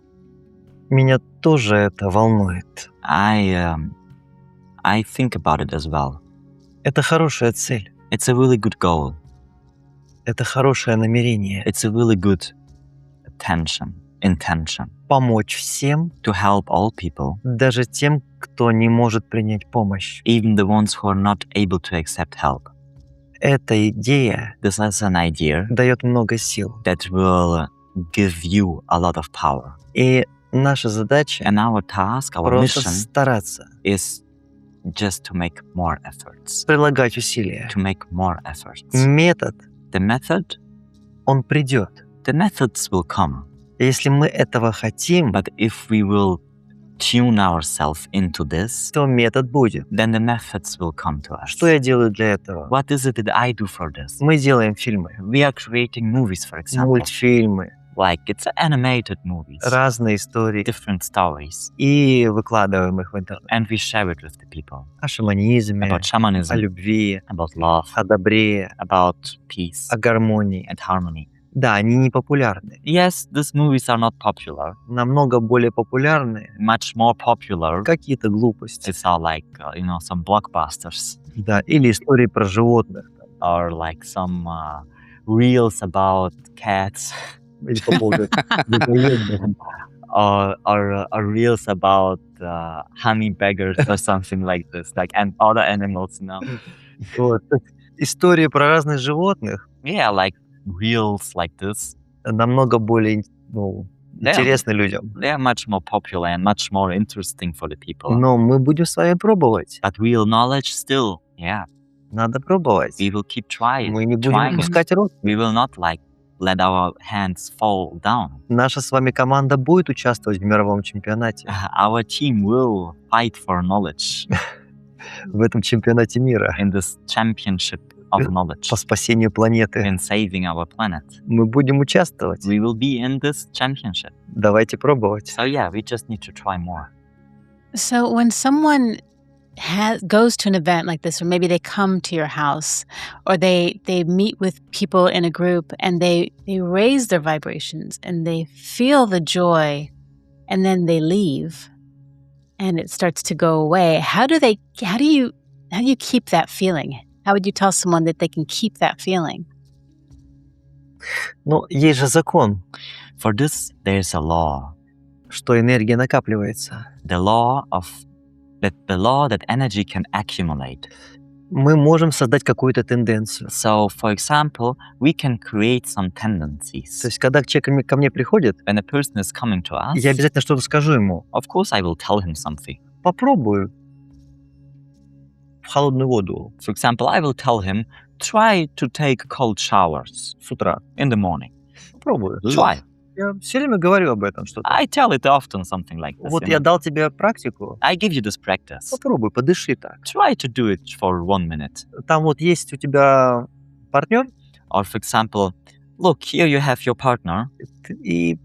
Меня тоже это волнует. I think about it as well. Это хорошая цель. It's a really good goal. Это хорошее намерение. It's a really good intention Помочь всем, to help all people, даже тем, кто не может принять помощь. even the ones who are not able to accept help. Эта идея This is an idea дает много сил. that will give you a lot of power. И наша задача And our task, our просто mission стараться, is just to make more efforts, прилагать усилия. to make more efforts. Метод, The method, он придет. the methods will come. Если мы этого хотим, But if we will tune ourselves into this, то метод будет. then the methods will come to us. Что я делаю для этого? What is it that I do for this? Мы делаем фильмы, We are creating movies, for example. мультфильмы, Like it's animated movies, разные истории. different stories, И выкладываем их в интернет. and we share it with the people О шаманизме, about о shamanism, любви, about love, о добре, about peace о гармонии. and harmony. Да, они не популярны. Yes, these movies are not popular. Намного более популярны Much more popular. какие-то глупости. It's all like some blockbusters Да, или истории про животных. or like some reels about cats Или по поводу людоедов. or reels about honey beggars or something like this, like and other animals. Вот. Истории про разных животных Yeah, like reels like this. намного более Yeah. интересны людям. They are much more popular and much more interesting for the people. Но мы будем с вами пробовать. But real knowledge still, yeah, Надо пробовать. we will keep trying. Мы не будем trying. опускать рук. We will not like let our hands fall down. Наша с вами команда будет участвовать в мировом чемпионате, Our team will fight for knowledge в этом чемпионате мира in this championship of knowledge по спасению планеты. in saving our planet. Мы будем участвовать. We will be in this championship. Давайте пробовать. So yeah, we just need to try more. So when someone goes to an event like this, or maybe they come to your house, or they meet with people in a group and they raise their vibrations and they feel the joy, and then they leave, and it starts to go away. How do you keep that feeling? How would you tell someone that they can keep that feeling? Но есть же закон, For this, there's a law. что энергия накапливается. The law that energy can accumulate. Мы можем создать какую-то тенденцию. So, for example, we can create some tendencies. То есть, когда человек ко мне приходит, When a person is coming to us, я обязательно что-то скажу ему. of course I will tell him something. Попробуй в холодную воду For example, I will tell him, try to take cold showers с утра. in the morning. Попробуй. Try. Я все время говорю об этом что-то. I tell it often, something like this. Вот you я know. дал тебе практику. I give you this practice. Попробуй, подыши так. Try to do it for 1 minute. Там вот есть у тебя партнер, Or, for example, look, here you have your partner. и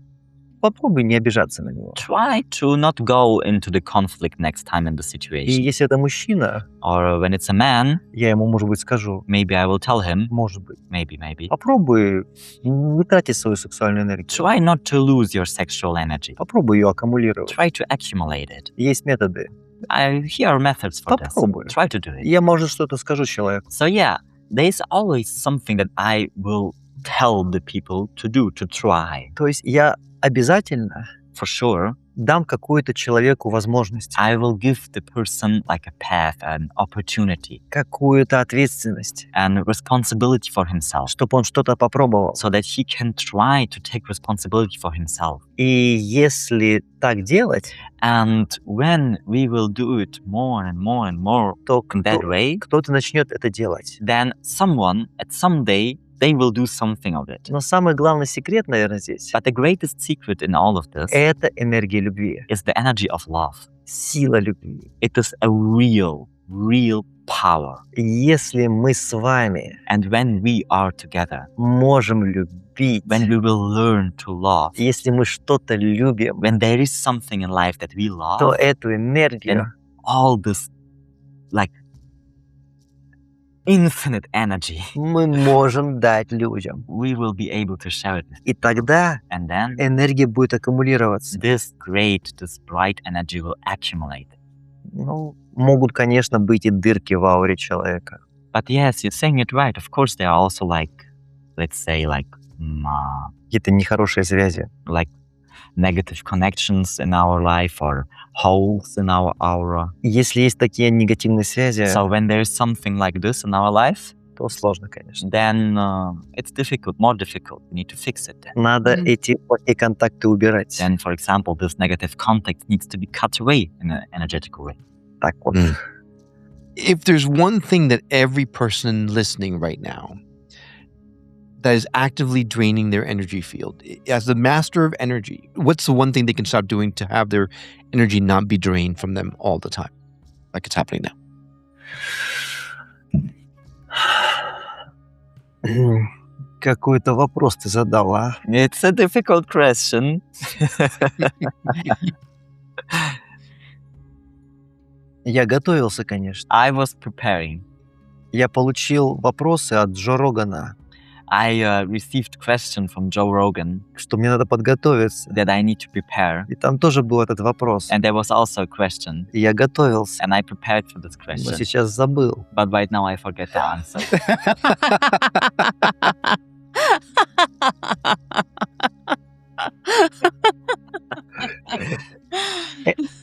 попробуй не обижаться на него. Try to not go into the conflict next time in the И situation. если это мужчина, Or when it's a man, я ему, может быть, скажу. maybe I will tell him, Может быть. maybe. Попробуй не тратить свою сексуальную энергию. Try not to lose your sexual energy. Попробуй ее аккумулировать. Try to accumulate it. Есть методы. Here are methods for this. Попробуй. Try to do it. Я, может, что-то скажу человеку. So yeah, there's always something that I will tell the people to do, to try. То есть я обязательно For sure, дам какую-то человеку возможность, I will give the person like a path, an opportunity, какую-то ответственность, and responsibility for himself, чтобы он что-то попробовал. so that he can try to take responsibility for himself. И если так делать, And when we will do it more and more and more то in that way, кто-то начнет это делать. then someone at some day they will do something of it. Но самый главный секрет, наверное, здесь But the greatest secret in all of this — это энергия любви, is the energy of love. сила любви. It is a real power. И если мы с вами And when we are together, можем любить, when we will learn to love, если мы что-то любим, when there is something in life that we то love, эту энергию all this like infinite energy, мы можем дать людям. we will be able to share it. И тогда And then энергия будет аккумулироваться. this bright energy will accumulate. Ну, могут, конечно, быть и дырки в ауре человека. But yes, you're saying it right. Of course, there are also like, let's say, like Какие-то нехорошие связи. like negative connections in our life or holes in our aura. Если есть такие негативные связи, So when there is something like this in our life, то сложно, конечно. then it's more difficult. You need to fix it. Надо эти плохие контакты убирать. Then, for example, this negative contact needs to be cut away in an energetical way. Так вот. If there's one thing that every person listening right now that is actively draining their energy field, as the master of energy, what's the one thing they can start doing to have their energy not be drained from them all the time, like it's happening now? Какой-то вопрос ты задал, а? It's a difficult question. Я готовился, конечно. I was preparing. Я получил вопросы от Джо Рогана, I received question from Joe Rogan что мне надо подготовиться. that I need to prepare. И там тоже был этот вопрос. And there was also a question. И я готовился, And I prepared for this но question. сейчас забыл. But right now I forget the answer.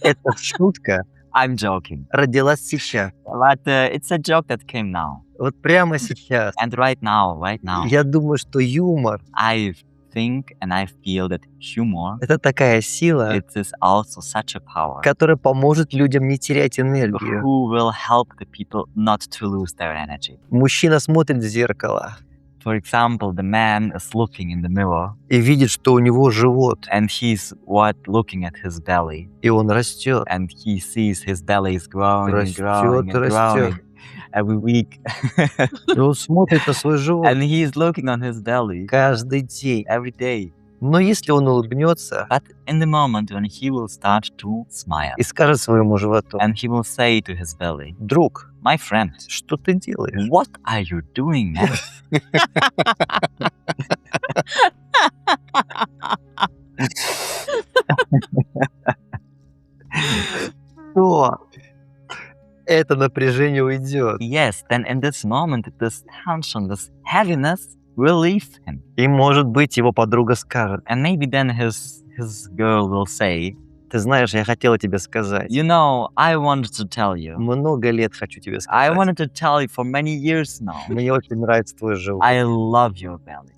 Эта шутка I'm joking. родилась сейчас. But it's a joke that came now. Вот прямо сейчас. And right now, Я думаю, что юмор I think and I feel that humor, — это такая сила, it is also such a power которая поможет людям не терять энергию. who will help the people not to lose their energy. Мужчина смотрит в зеркало For example, the man is looking in the mirror и видит, что у него живот, and he's looking at his belly, и он растет. and he sees his belly is growing and Растет, growing and растет. growing every week. И он смотрит на свой живот And he's looking on his belly каждый день. every day. Но если он улыбнется But in the moment when he will start to smile и скажет своему животу: and he will say to his belly, друг, my friend, что ты делаешь? what are you doing, man? То это напряжение уйдет. Yes, then in this moment, this tension, this heaviness will leave him. И, может быть, его подруга скажет: And maybe then his girl will say, ты знаешь, я хотела тебе сказать. you know, I wanted to tell you. Много лет хочу тебе I сказать. wanted to tell you for many years now. Мне очень нравится твой живот. I love your belly.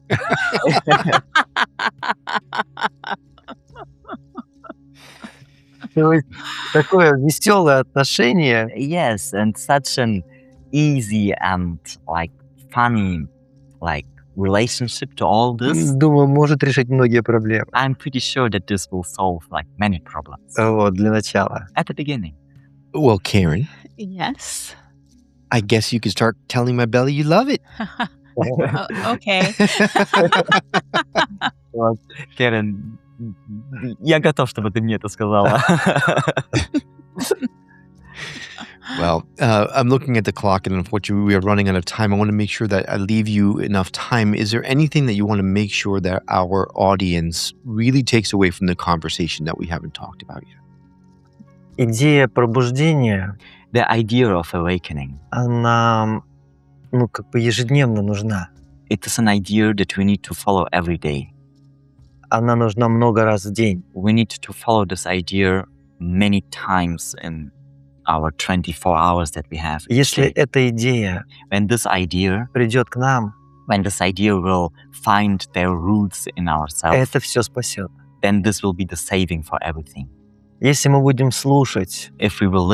То есть такое веселое отношение. Yes, and such an easy and like funny like relationship to all this. Думаю, может решить многие проблемы. I'm pretty sure that this will solve like many problems Вот, для начала. at the beginning. Well, Karen, Yes. I guess you could start telling my belly you love it. Okay. Karen, я готов, чтобы ты мне это сказала. Well, I'm looking at the clock, and unfortunately, we are running out of time. I want to make sure that I leave you enough time. Is there anything that you want to make sure that our audience really takes away from the conversation that we haven't talked about yet? Идея пробуждения, The idea of awakening. она, как бы ежедневно нужна. It is an idea that we need to follow every day. Она нужна много раз в день. We need to follow this idea many times in our 24 hours that we have. each Если day. эта идея When this idea, придет к нам, when this idea will find their roots in ourselves, это все спасет. then this will be the saving for everything. Если мы будем слушать, If we will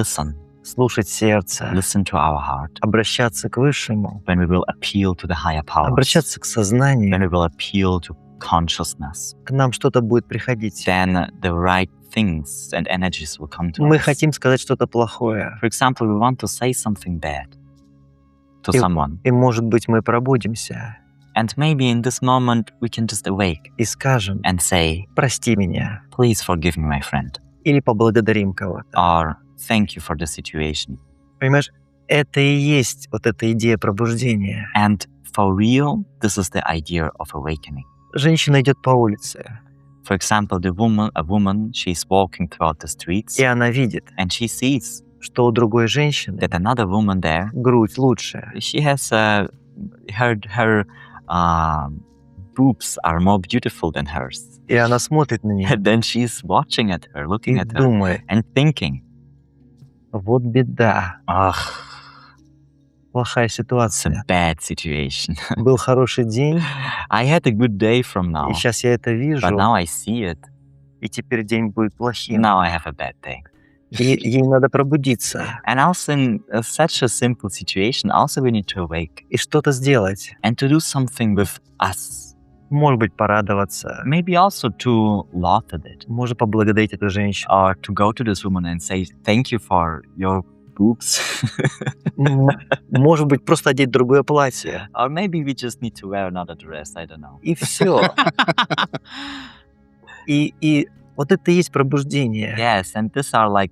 слушать сердце, listen to our heart, обращаться к Высшему, when we will appeal to the higher powers, обращаться к сознанию, when we will appeal to consciousness, к нам что-то будет приходить. then the right things and energies will come to Мы us. хотим сказать что-то плохое, For example, we want to say something bad to И- someone. и, может быть, мы пробудимся And maybe in this moment, we can just awake и скажем: and say, прости меня, please forgive me, my friend, или поблагодарим кого-то. or thank you for the situation. Понимаешь, это и есть вот эта идея пробуждения. And for real, this is the idea of awakening. Женщина идет по улице, For example, a woman, she's walking throughout the streets и она видит, and she sees что у другой женщины that another woman there, грудь лучше, she has her boobs are more beautiful than hers. и она смотрит на нее And then she's watching at her, looking и at her, думает: and thinking, вот беда, ugh, плохая it's a ситуация. bad situation. Был хороший день, I had a good day from now, и сейчас я это вижу, but now I see it. и теперь день будет плохим. Now I have a bad day. И ей надо пробудиться And also in such a simple situation, also we need to awake и что-то сделать. and to do something with us. Может быть, порадоваться, Maybe also to laugh at it, может поблагодарить эту женщину. or to go to this woman and say, thank you for your boobs. Может быть, просто одеть другое платье. Or maybe we just need to wear another dress, I don't know. И все. И вот это и есть пробуждение. Yes, and these are like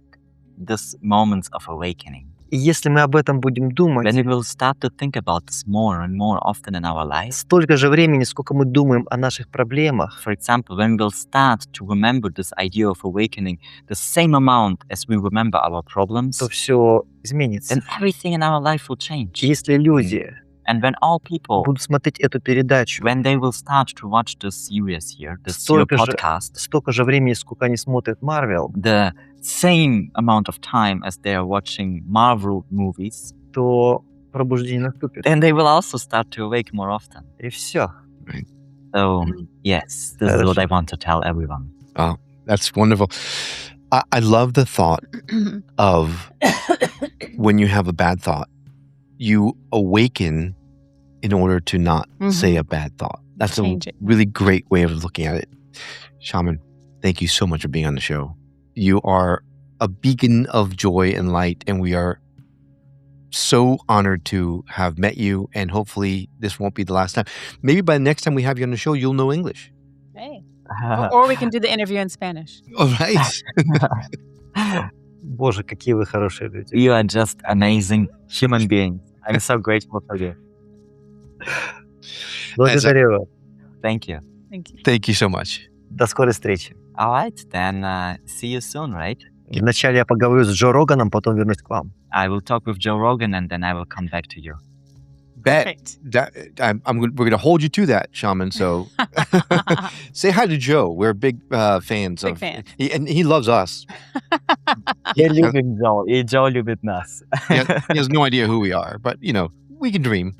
these moments of awakening. И если мы об этом будем думать, When we will start to think about this more and more often in our lives, столько же времени, сколько мы думаем о наших проблемах, for example, when we will start to remember this idea of awakening the same amount as we remember our problems, то все изменится. then everything in our life will change. Если люди And when all people, будут смотреть эту передачу when they will start to watch this series here, this your столько же, podcast, столько же времени, сколько они смотрят Марвел, the same amount of time as they are watching Marvel movies, то пробуждение наступит. then they will also start to awake more often. И все. So, yes, this is what I want to tell everyone. That's wonderful. I love the thought of when you have a bad thought, you awaken in order to not say a bad thought. That's Change a it. really great way of looking at it. Shaman, thank you so much for being on the show. You are a beacon of joy and light, and we are so honored to have met you, and hopefully this won't be the last time. Maybe by the next time we have you on the show, you'll know English. Hey. Or we can do the interview in Spanish. All right. Боже, какие вы хорошие люди. You are just amazing human beings. I'm so grateful for you. Благодарю вас. Thank you. Thank you. Thank you so much. До скорой встречи. All right, then see you soon, right? Вначале я поговорю с Джо Роганом, потом вернусь к вам. I will talk with Joe Rogan and then I will come back to you. Bet. Perfect. We're going to hold you to that, Shaman. So say hi to Joe. We're big fans Big of fan. and he loves us. Я любим Джо, и Джо любит нас. He has no idea who we are, but we can dream.